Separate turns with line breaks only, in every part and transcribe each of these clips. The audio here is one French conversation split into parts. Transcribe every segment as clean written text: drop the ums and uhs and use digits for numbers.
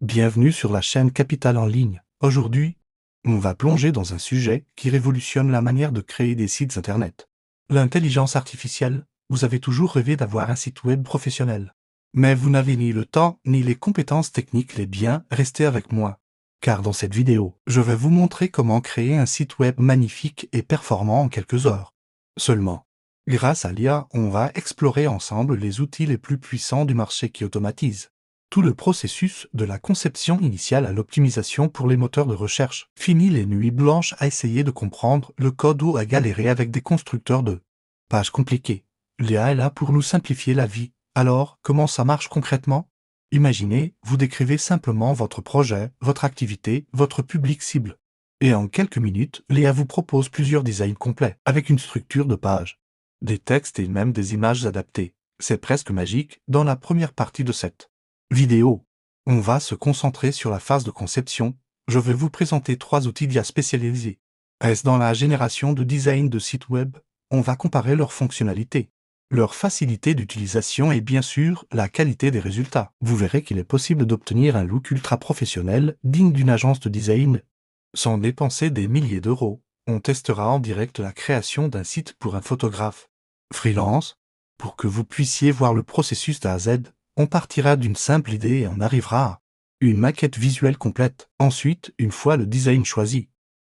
Bienvenue sur la chaîne Capital en ligne. Aujourd'hui, on va plonger dans un sujet qui révolutionne la manière de créer des sites internet. L'intelligence artificielle. Vous avez toujours rêvé d'avoir un site web professionnel. Mais vous n'avez ni le temps ni les compétences techniques. Restez avec moi. Car dans cette vidéo, je vais vous montrer comment créer un site web magnifique et performant en quelques heures. Seulement. Grâce à l'IA, on va explorer ensemble les outils les plus puissants du marché qui automatisent tout le processus de la conception initiale à l'optimisation pour les moteurs de recherche. Fini les nuits blanches à essayer de comprendre le code ou à galérer avec des constructeurs de pages compliquées. L'IA est là pour nous simplifier la vie. Alors, comment ça marche concrètement? Imaginez, vous décrivez simplement votre projet, votre activité, votre public cible. Et en quelques minutes, l'IA vous propose plusieurs designs complets, avec une structure de page, des textes et même des images adaptées. C'est presque magique dans la première partie de cette vidéo. On va se concentrer sur la phase de conception. Je vais vous présenter 3 outils d'IA spécialisés. Est-ce dans la génération de design de sites web? On va comparer leurs fonctionnalités, leur facilité d'utilisation et bien sûr la qualité des résultats. Vous verrez qu'il est possible d'obtenir un look ultra professionnel digne d'une agence de design. Sans dépenser des milliers d'euros, on testera en direct la création d'un site pour un photographe freelance. Pour que vous puissiez voir le processus d'A à Z, on partira d'une simple idée et on arrivera à une maquette visuelle complète. Ensuite, une fois le design choisi,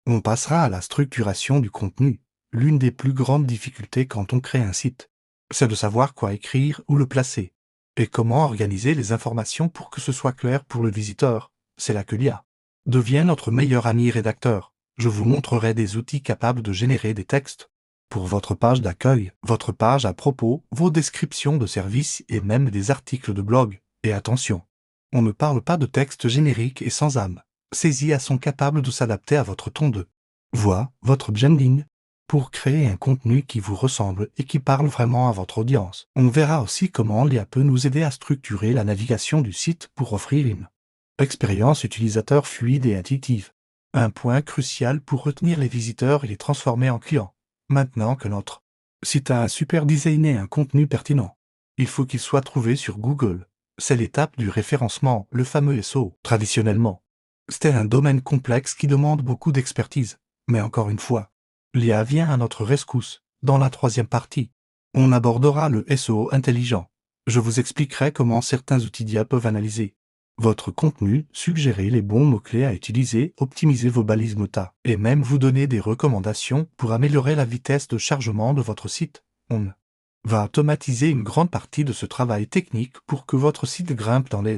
on passera à la structuration du contenu. L'une des plus grandes difficultés quand on crée un site, c'est de savoir quoi écrire, où le placer, et comment organiser les informations pour que ce soit clair pour le visiteur. C'est là que l'IA devient notre meilleur ami rédacteur. Je vous montrerai des outils capables de générer des textes pour votre page d'accueil, votre page à propos, vos descriptions de services et même des articles de blog. Et attention, on ne parle pas de texte générique et sans âme. Ces IA sont capables de s'adapter à votre ton de voix, votre branding, pour créer un contenu qui vous ressemble et qui parle vraiment à votre audience. On verra aussi comment l'IA peut nous aider à structurer la navigation du site pour offrir une expérience utilisateur fluide et intuitive. Un point crucial pour retenir les visiteurs et les transformer en clients. Maintenant que notre site a un super design et un contenu pertinent, il faut qu'il soit trouvé sur Google. C'est l'étape du référencement, le fameux SEO. Traditionnellement, c'était un domaine complexe qui demande beaucoup d'expertise. Mais encore une fois, l'IA vient à notre rescousse. Dans la 3e partie, on abordera le SEO intelligent. Je vous expliquerai comment certains outils d'IA peuvent analyser votre contenu, suggérer les bons mots-clés à utiliser, optimiser vos balises mota, et même vous donner des recommandations pour améliorer la vitesse de chargement de votre site. On va automatiser une grande partie de ce travail technique pour que votre site grimpe dans les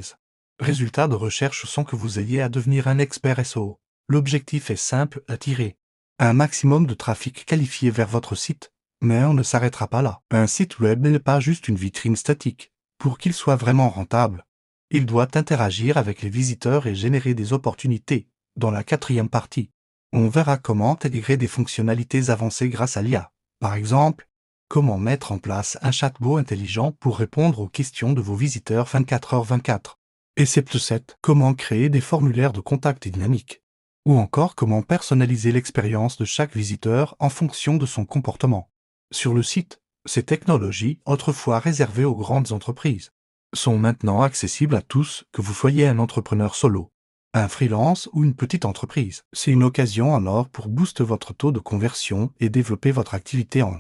résultats de recherche sans que vous ayez à devenir un expert SEO. L'objectif est simple, attirer un maximum de trafic qualifié vers votre site. Mais on ne s'arrêtera pas là. Un site web n'est pas juste une vitrine statique. Pour qu'il soit vraiment rentable, il doit interagir avec les visiteurs et générer des opportunités. Dans la 4e partie, on verra comment intégrer des fonctionnalités avancées grâce à l'IA. Par exemple, comment mettre en place un chatbot intelligent pour répondre aux questions de vos visiteurs 24h24. Et c'est 7. Comment créer des formulaires de contact dynamiques. Ou encore comment personnaliser l'expérience de chaque visiteur en fonction de son comportement. Sur le site, ces technologies, autrefois réservées aux grandes entreprises, sont maintenant accessibles à tous, que vous soyez un entrepreneur solo, un freelance ou une petite entreprise. C'est une occasion en or pour booster votre taux de conversion et développer votre activité en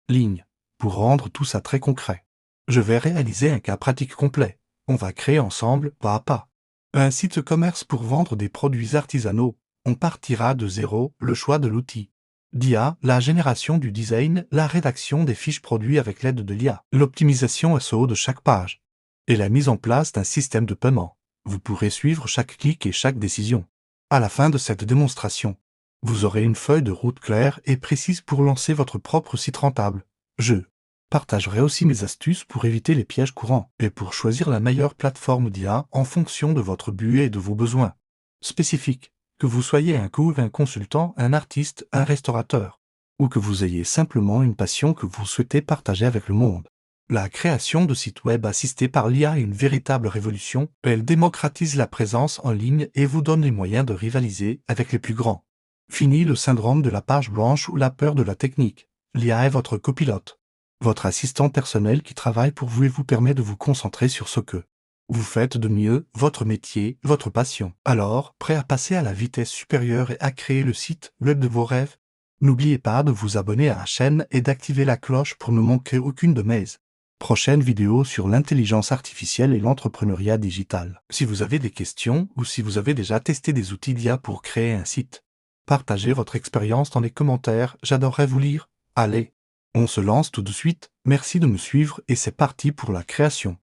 ligne. Pour rendre tout ça très concret, je vais réaliser un cas pratique complet. On va créer ensemble, pas à pas, un site e-commerce pour vendre des produits artisanaux. On partira de zéro, le choix de l'outil d'IA, la génération du design, la rédaction des fiches produits avec l'aide de l'IA, l'optimisation SEO de chaque page, et la mise en place d'un système de paiement. Vous pourrez suivre chaque clic et chaque décision. À la fin de cette démonstration, vous aurez une feuille de route claire et précise pour lancer votre propre site rentable. Je partagerai aussi mes astuces pour éviter les pièges courants et pour choisir la meilleure plateforme d'IA en fonction de votre budget et de vos besoins spécifiques. Que vous soyez un coach, un consultant, un artiste, un restaurateur, ou que vous ayez simplement une passion que vous souhaitez partager avec le monde. La création de sites web assistés par l'IA est une véritable révolution. Elle démocratise la présence en ligne et vous donne les moyens de rivaliser avec les plus grands. Fini le syndrome de la page blanche ou la peur de la technique. L'IA est votre copilote, votre assistant personnel qui travaille pour vous et vous permet de vous concentrer sur ce que Vous faites de mieux votre métier, votre passion. Alors, prêt à passer à la vitesse supérieure et à créer le site web de vos rêves? N'oubliez pas de vous abonner à la chaîne et d'activer la cloche pour ne manquer aucune de mes prochaines vidéos sur l'intelligence artificielle et l'entrepreneuriat digital. Si vous avez des questions ou si vous avez déjà testé des outils d'IA pour créer un site, partagez votre expérience dans les commentaires, j'adorerais vous lire. Allez, on se lance tout de suite, merci de me suivre et c'est parti pour la création.